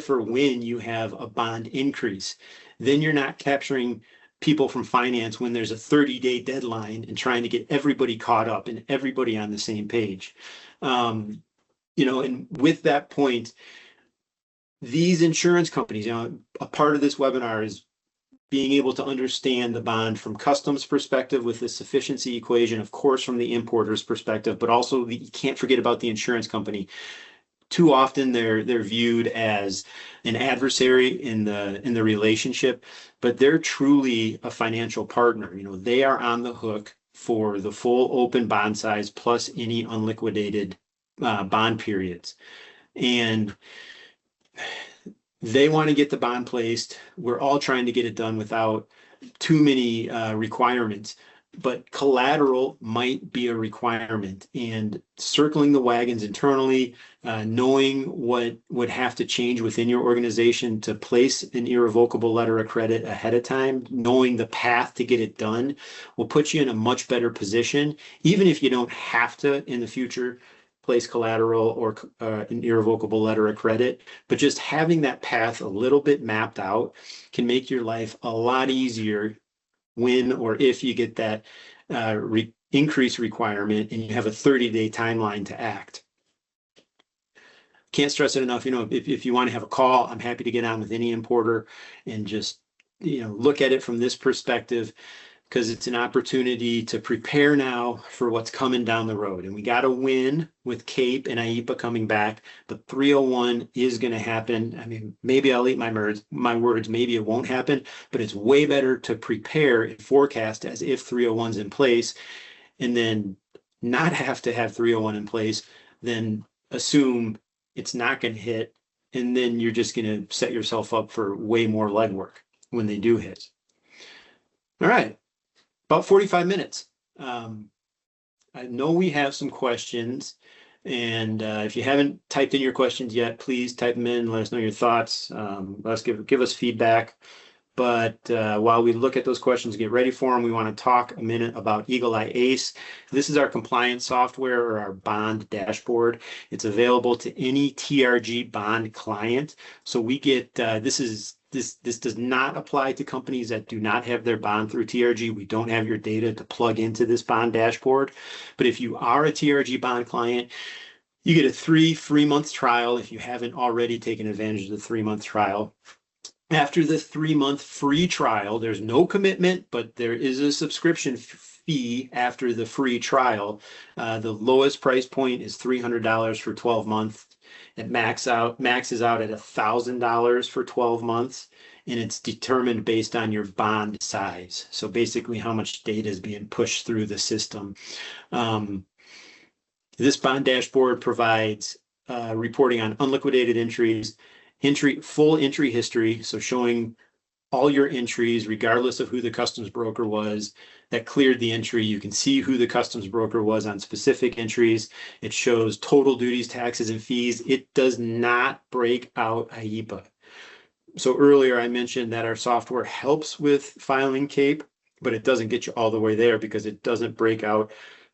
or when you have a bond increase. Then you're not capturing people from finance when there's a 30-day deadline and trying to get everybody caught up and everybody on the same page. And with that point, these insurance companies, a part of this webinar is being able to understand the bond from customs perspective with the sufficiency equation, of course, from the importer's perspective, but also you can't forget about the insurance company. Too often they're viewed as an adversary in the relationship, but they're truly a financial partner. They are on the hook for the full open bond size plus any unliquidated bond periods. And they want to get the bond placed. We're all trying to get it done without too many requirements, but collateral might be a requirement. And circling the wagons internally, knowing what would have to change within your organization to place an irrevocable letter of credit ahead of time, knowing the path to get it done will put you in a much better position, even if you don't have to in the future place collateral or an irrevocable letter of credit, but just having that path a little bit mapped out can make your life a lot easier when or if you get that increase requirement and you have a 30-day timeline to act. Can't stress it enough. If you want to have a call, I'm happy to get on with any importer and just look at it from this perspective, because it's an opportunity to prepare now for what's coming down the road. And we got to win with CAPE and IEPA coming back, but 301 is going to happen. I mean, maybe I'll eat my words, maybe it won't happen, but it's way better to prepare and forecast as if 301's in place and then not have to have 301 in place, then assume it's not going to hit, and then you're just going to set yourself up for way more legwork when they do hit. All right. About 45 minutes. I know we have some questions, and if you haven't typed in your questions yet, please type them in. Let us know your thoughts. Let us give us feedback. But while we look at those questions, get ready for them, we want to talk a minute about Eagle Eye Ace. This is our compliance software or our bond dashboard. It's available to any TRG bond client. So we get this does not apply to companies that do not have their bond through TRG. We don't have your data to plug into this bond dashboard. But if you are a TRG bond client, you get a 3 free month trial if you haven't already taken advantage of the 3-month trial. After the 3-month free trial, there's no commitment, but there is a subscription fee after the free trial. The lowest price point is $300 for 12 months. It maxes out at $1,000 for 12 months, and it's determined based on your bond size. So basically how much data is being pushed through the system. This bond dashboard provides reporting on unliquidated entries, full entry history, so showing all your entries, regardless of who the customs broker was that cleared the entry. You can see who the customs broker was on specific entries. It shows total duties, taxes, and fees. It does not break out IEPA. So earlier I mentioned that our software helps with filing CAPE, but it doesn't get you all the way there because it doesn't break out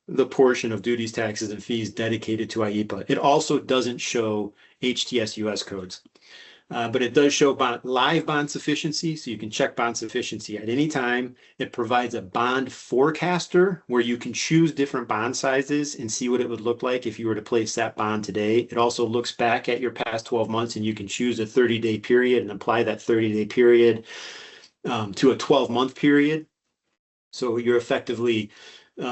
the portion of duties, taxes, and fees dedicated to IEPA. It also doesn't show HTS US codes. But it does show live bond sufficiency, so you can check bond sufficiency at any time. It provides a bond forecaster where you can choose different bond sizes and see what it would look like if you were to place that bond today. It also looks back at your past 12 months, and you can choose a 30-day period and apply that 30-day period to a 12-month period. So you're effectively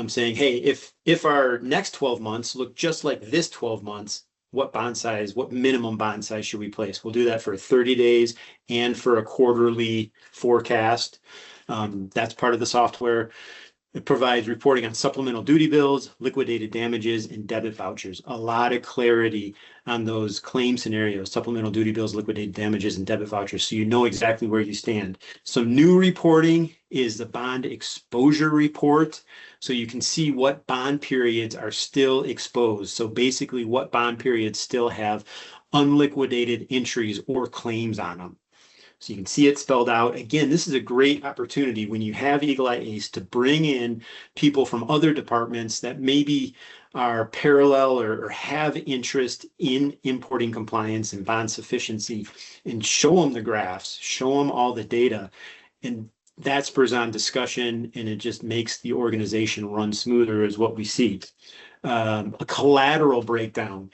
saying, hey, if our next 12 months look just like this 12 months, what minimum bond size should we place? We'll do that for 30 days and for a quarterly forecast. That's part of the software. It provides reporting on supplemental duty bills, liquidated damages, and debit vouchers. A lot of clarity on those claim scenarios, supplemental duty bills, liquidated damages, and debit vouchers, so you know exactly where you stand. Some new reporting is the bond exposure report. So you can see what bond periods are still exposed. So basically what bond periods still have unliquidated entries or claims on them. So you can see it spelled out. Again, this is a great opportunity when you have Eagle Eye Ace to bring in people from other departments that maybe are parallel or have interest in importing compliance and bond sufficiency, and show them the graphs, show them all the data. And that spurs on discussion, and it just makes the organization run smoother, is what we see. A collateral breakdown.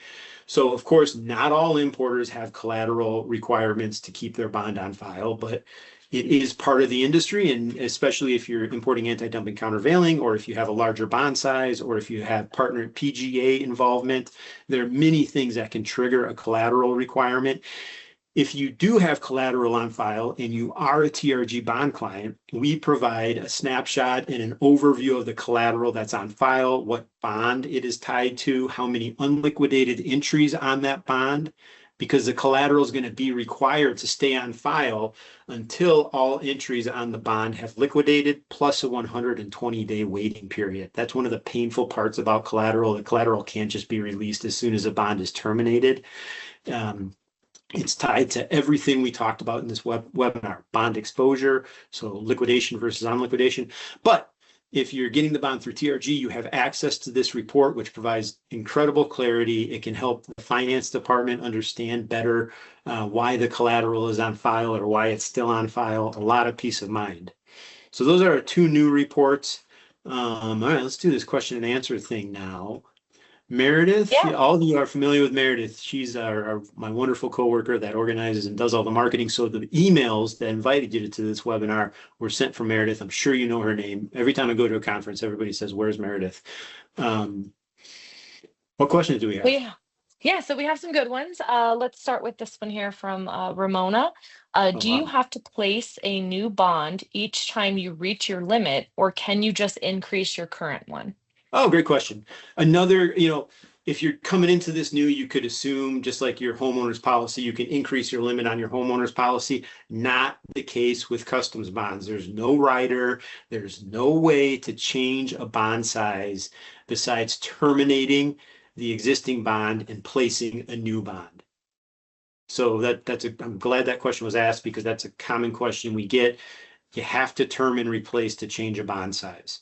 So of course, not all importers have collateral requirements to keep their bond on file, but it is part of the industry. And especially if you're importing anti-dumping countervailing, or if you have a larger bond size, or if you have partner PGA involvement, there are many things that can trigger a collateral requirement. If you do have collateral on file and you are a TRG bond client, we provide a snapshot and an overview of the collateral that's on file, what bond it is tied to, how many unliquidated entries on that bond, because the collateral is going to be required to stay on file until all entries on the bond have liquidated, plus a 120-day waiting period. That's one of the painful parts about collateral. The collateral can't just be released as soon as a bond is terminated. It's tied to everything we talked about in this webinar, bond exposure, so liquidation versus on-liquidation. But if you're getting the bond through TRG, you have access to this report, which provides incredible clarity. It can help the finance department understand better why the collateral is on file or why it's still on file. A lot of peace of mind. So those are our two new reports. All right, let's do this question and answer thing now. Meredith, Yeah. all of you are familiar with Meredith. She's my wonderful coworker that organizes and does all the marketing. So the emails that invited you to this webinar were sent from Meredith. I'm sure you know her name. Every time I go to a conference, everybody says, "Where's Meredith?" What questions do we have? Yeah, so we have some good ones. Let's start with this one here from Ramona. Oh, Do you wow. have to place a new bond each time you reach your limit, or can you just increase your current one? Oh, great question. Another, if you're coming into this new, you could assume, just like your homeowner's policy, you can increase your limit on your homeowner's policy. Not the case with customs bonds. There's no rider. There's no way to change a bond size besides terminating the existing bond and placing a new bond. So I'm glad that question was asked, because that's a common question we get. You have to term and replace to change a bond size.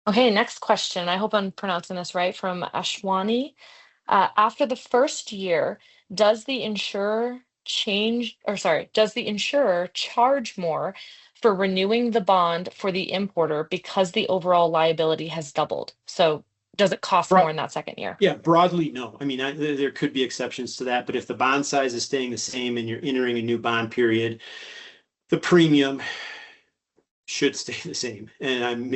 Okay, next question. I hope I'm pronouncing this right, from Ashwani. After the first year, does the insurer does the insurer charge more for renewing the bond for the importer because the overall liability has doubled? So does it cost more in that second year? Yeah, broadly, no. I mean, there could be exceptions to that, but if the bond size is staying the same and you're entering a new bond period, the premium should stay the same. And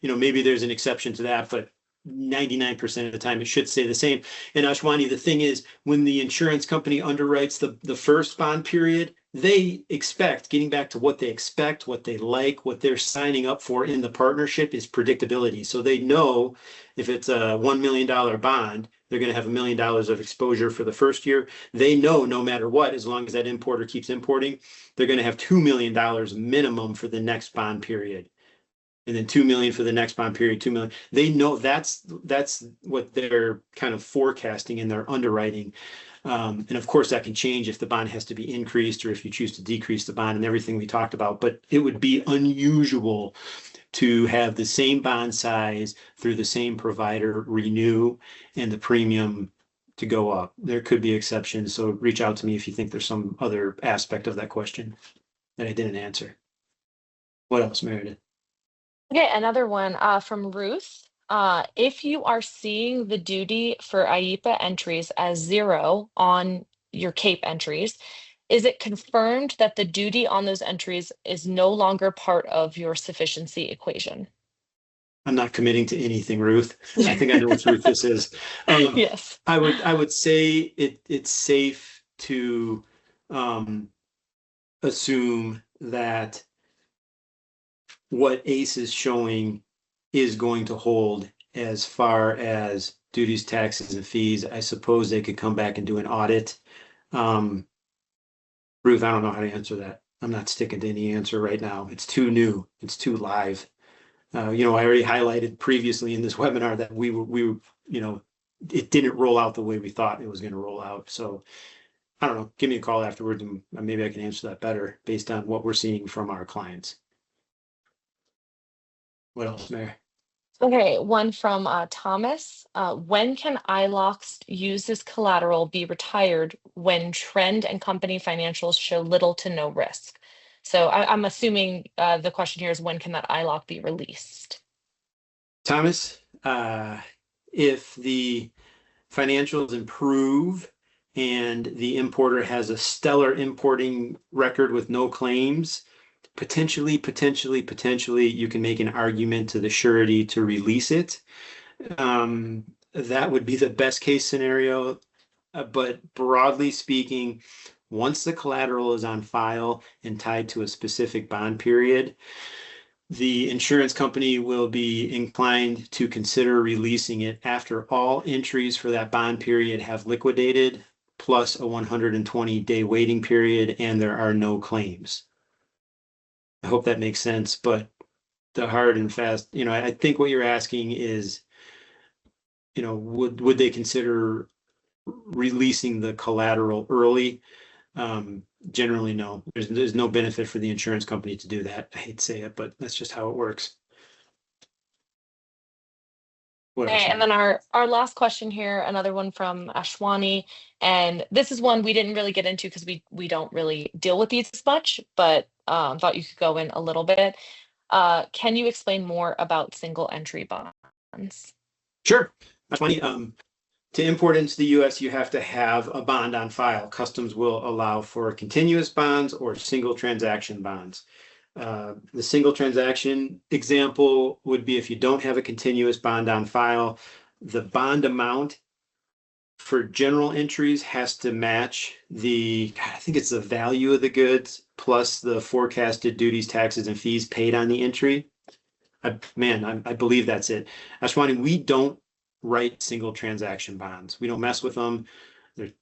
maybe there's an exception to that, but 99% of the time it should stay the same. And Ashwani, the thing is, when the insurance company underwrites the first bond period, they expect, getting back to what they expect, what they like, what they're signing up for in the partnership is predictability. So they know if it's a $1 million bond, they're going to have $1 million of exposure for the first year. They know no matter what, as long as that importer keeps importing, they're going to have $2 million minimum for the next bond period. And then 2 million for the next bond period, 2 million. They know that's what they're kind of forecasting in their underwriting. And of course, that can change if the bond has to be increased or if you choose to decrease the bond and everything we talked about. But it would be unusual to have the same bond size through the same provider renew and the premium to go up. There could be exceptions. So reach out to me if you think there's some other aspect of that question that I didn't answer. What else, Meredith? Okay, another one from Ruth. If you are seeing the duty for IEPA entries as 0 on your CAPE entries, is it confirmed that the duty on those entries is no longer part of your sufficiency equation? I'm not committing to anything, Ruth. I think I know which Ruth this is. Yes. I would say it's safe to assume that what ACE is showing is going to hold as far as duties, taxes, and fees. I suppose they could come back and do an audit. Ruth, I don't know how to answer that. I'm not sticking to any answer right now. It's too new. It's too live. I already highlighted previously in this webinar that we were, it didn't roll out the way we thought it was going to roll out. So I don't know. Give me a call afterwards and maybe I can answer that better based on what we're seeing from our clients. What else, Mary? Okay, one from Thomas. When can ILOCs used as collateral be retired when trend and company financials show little to no risk? So I'm assuming the question here is when can that ILOC be released? Thomas, if the financials improve and the importer has a stellar importing record with no claims, potentially, you can make an argument to the surety to release it. That would be the best case scenario. But broadly speaking, once the collateral is on file and tied to a specific bond period, the insurance company will be inclined to consider releasing it after all entries for that bond period have liquidated, plus a 120-day waiting period, and there are no claims. I hope that makes sense, but the hard and fast, I think what you're asking is, would they consider releasing the collateral early? Generally, no. There's no benefit for the insurance company to do that. I hate to say it, but that's just how it works. What else? Okay, and then our last question here, another one from Ashwani, and this is one we didn't really get into because we don't really deal with these as much, but thought you could go in a little bit. Can you explain more about single entry bonds? Sure. Ashwani, to import into the US, you have to have a bond on file. Customs will allow for continuous bonds or single transaction bonds. The single transaction example would be if you don't have a continuous bond on file, the bond amount for general entries has to match I think it's the value of the goods plus the forecasted duties, taxes, and fees paid on the entry. I believe that's it. Ashwani, we don't write single transaction bonds. We don't mess with them. They're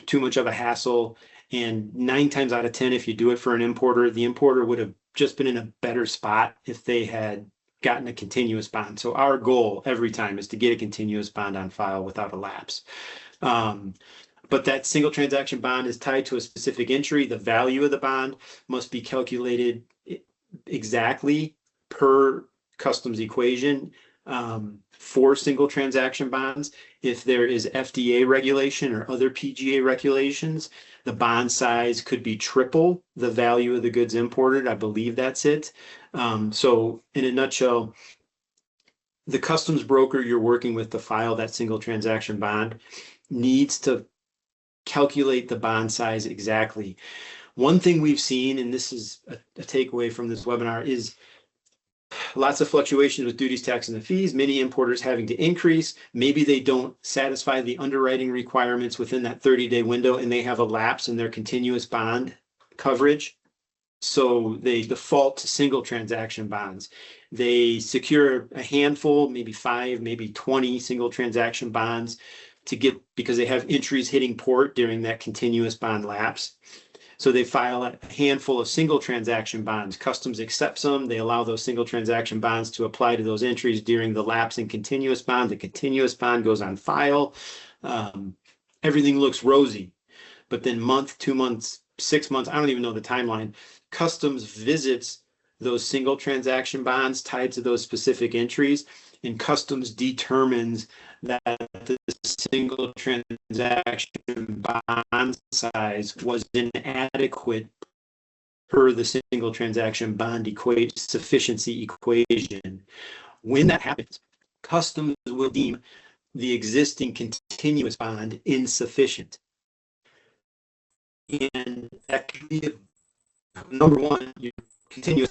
too much of a hassle. And 9 times out of 10, if you do it for an importer, the importer would have just been in a better spot if they had gotten a continuous bond. So our goal every time is to get a continuous bond on file without a lapse. But that single transaction bond is tied to a specific entry. The value of the bond must be calculated exactly per customs equation for single transaction bonds. If there is FDA regulation or other PGA regulations, the bond size could be triple the value of the goods imported. I believe that's it. So in a nutshell, the customs broker you're working with to file that single transaction bond needs to calculate the bond size exactly. One thing we've seen, and this is a takeaway from this webinar, is lots of fluctuations with duties, taxes, and fees, many importers having to increase. Maybe they don't satisfy the underwriting requirements within that 30-day window and they have a lapse in their continuous bond coverage. So they default to single transaction bonds. They secure a handful, maybe 5, maybe 20 single transaction bonds because they have entries hitting port during that continuous bond lapse. So they file a handful of single transaction bonds. Customs accepts them. They allow those single transaction bonds to apply to those entries during the lapse in continuous bond. The continuous bond goes on file. Everything looks rosy. But then month, 2 months, 6 months, I don't even know the timeline, Customs visits those single transaction bonds tied to those specific entries, and Customs determines that the single transaction bond size was inadequate per the single transaction bond sufficiency equation. When that happens, Customs will deem the existing continuous bond insufficient. And that can be, number one, you continuous.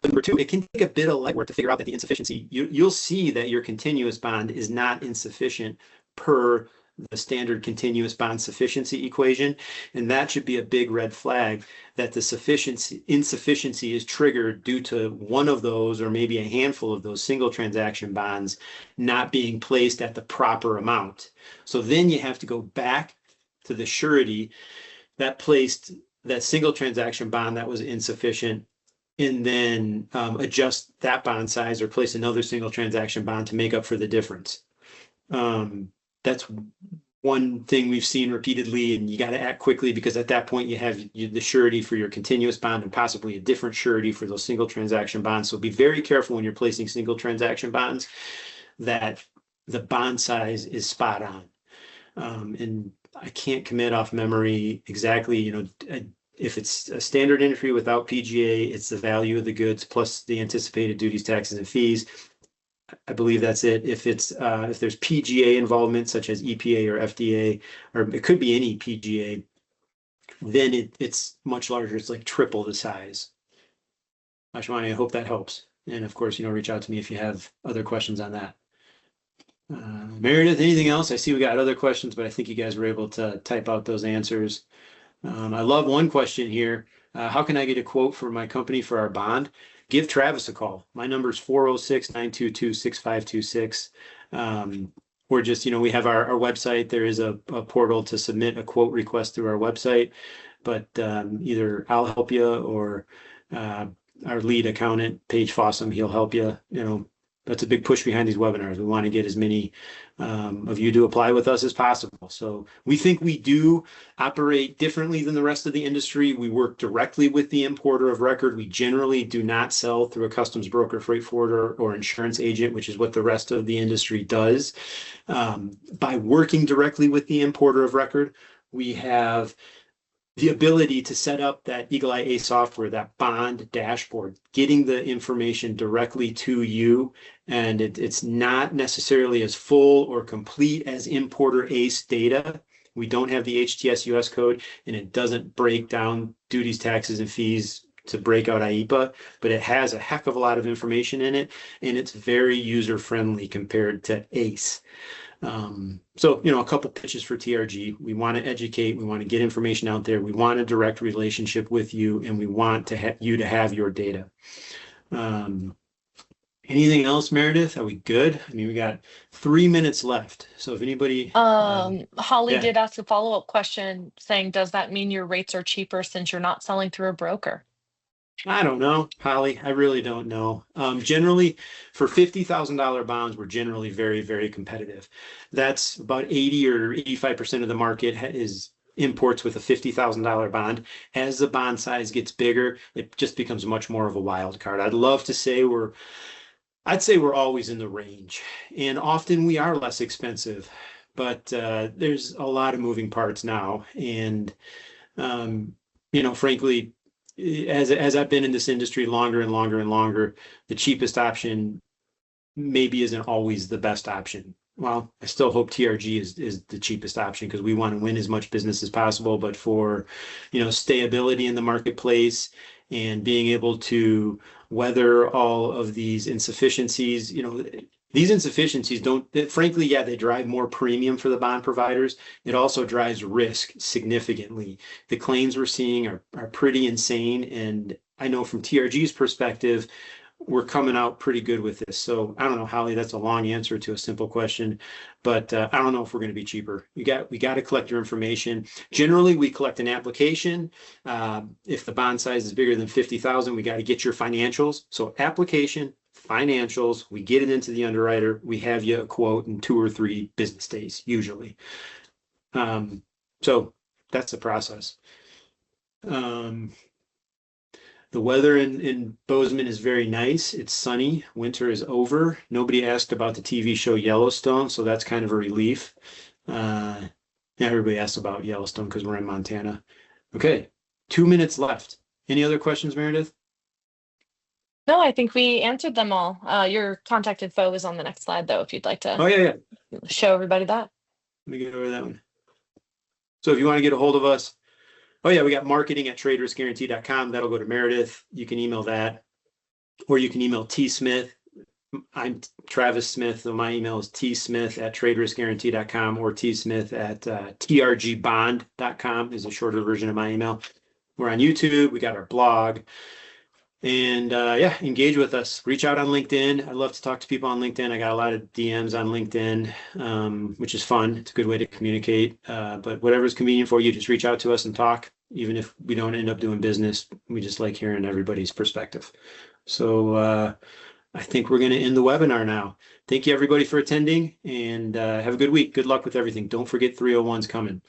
Number two, it can take a bit of legwork to figure out that the insufficiency, you'll see that your continuous bond is not insufficient per the standard continuous bond sufficiency equation. And that should be a big red flag that the insufficiency is triggered due to one of those, or maybe a handful of those single transaction bonds not being placed at the proper amount. So then you have to go back to the surety that placed that single transaction bond that was insufficient, and then adjust that bond size or place another single transaction bond to make up for the difference. That's one thing we've seen repeatedly, and you got to act quickly, because at that point you have the surety for your continuous bond and possibly a different surety for those single transaction bonds. So be very careful when you're placing single transaction bonds that the bond size is spot on. And I can't commit off memory exactly, if it's a standard entry without PGA, it's the value of the goods plus the anticipated duties, taxes, and fees. I believe that's it. If there's PGA involvement, such as EPA or FDA, or it could be any PGA, then it's much larger. It's like triple the size. Ashwani, I hope that helps. And of course, reach out to me if you have other questions on that. Meredith, anything else? I see we got other questions, but I think you guys were able to type out those answers. I love one question here. How can I get a quote for my company for our bond? Give Travis a call. My number is 406-922-6526. Or just, we have our website. There is a portal to submit a quote request through our website, but either I'll help you, or our lead accountant, Paige Fossum, he'll help you. That's a big push behind these webinars. We want to get as many of you to apply with us as possible. So we think we do operate differently than the rest of the industry. We work directly with the importer of record. We generally do not sell through a customs broker, freight forwarder, or insurance agent, which is what the rest of the industry does. By working directly with the importer of record, we have the ability to set up that Eagle Eye Ace software, that bond dashboard, getting the information directly to you. And it's not necessarily as full or complete as importer Ace data. We don't have the HTS US code, and it doesn't break down duties, taxes, and fees to break out IEPA, but it has a heck of a lot of information in it, and it's very user-friendly compared to Ace. So, a couple pitches for TRG. We want to educate, we want to get information out there, we want a direct relationship with you, and we want to you to have your data. Anything else, Meredith? Are we good? I mean, we got 3 minutes left. So if anybody... Holly did ask a follow-up question saying, does that mean your rates are cheaper since you're not selling through a broker? I don't know, Holly. I really don't know. Generally, for $50,000 bonds, we're generally very, very competitive. That's about 80 or 85% of the market is imports with a $50,000 bond. As the bond size gets bigger, it just becomes much more of a wild card. I'd love to say I'd say we're always in the range, and often we are less expensive, but there's a lot of moving parts now. And, frankly, as I've been in this industry longer and longer and longer, the cheapest option maybe isn't always the best option. Well, I still hope TRG is the cheapest option, because we want to win as much business as possible. But for, stability in the marketplace and being able to weather all of these insufficiencies, these insufficiencies frankly, they drive more premium for the bond providers. It also drives risk significantly. The claims we're seeing are pretty insane. And I know from TRG's perspective, we're coming out pretty good with this. So I don't know, Holly, that's a long answer to a simple question, but I don't know if we're going to be cheaper. We got to collect your information. Generally, we collect an application. If the bond size is bigger than 50,000, we got to get your financials. So application, financials, we get it into the underwriter. We have you a quote in 2 or 3 business days, usually. So that's the process. The weather in Bozeman is very nice. It's sunny. Winter is over. Nobody asked about the TV show Yellowstone, so that's kind of a relief. Everybody asked about Yellowstone because we're in Montana. Okay, 2 minutes left. Any other questions, Meredith? No, I think we answered them all. Your contact info is on the next slide, though, if you'd like to show everybody that. Let me get over that one. So if you want to get a hold of us, we got marketing@traderiskguarantee.com. That'll go to Meredith. You can email that, or you can email T. Smith. I'm Travis Smith. So my email is tsmith@traderiskguarantee.com or tsmith@trgbond.com is a shorter version of my email. We're on YouTube. We got our blog. And yeah, engage with us. Reach out on LinkedIn. I love to talk to people on LinkedIn. I got a lot of DMs on LinkedIn, which is fun. It's a good way to communicate. But whatever's convenient for you, just reach out to us and talk. Even if we don't end up doing business, we just like hearing everybody's perspective. So I think we're going to end the webinar now. Thank you, everybody, for attending, and have a good week. Good luck with everything. Don't forget 301's coming.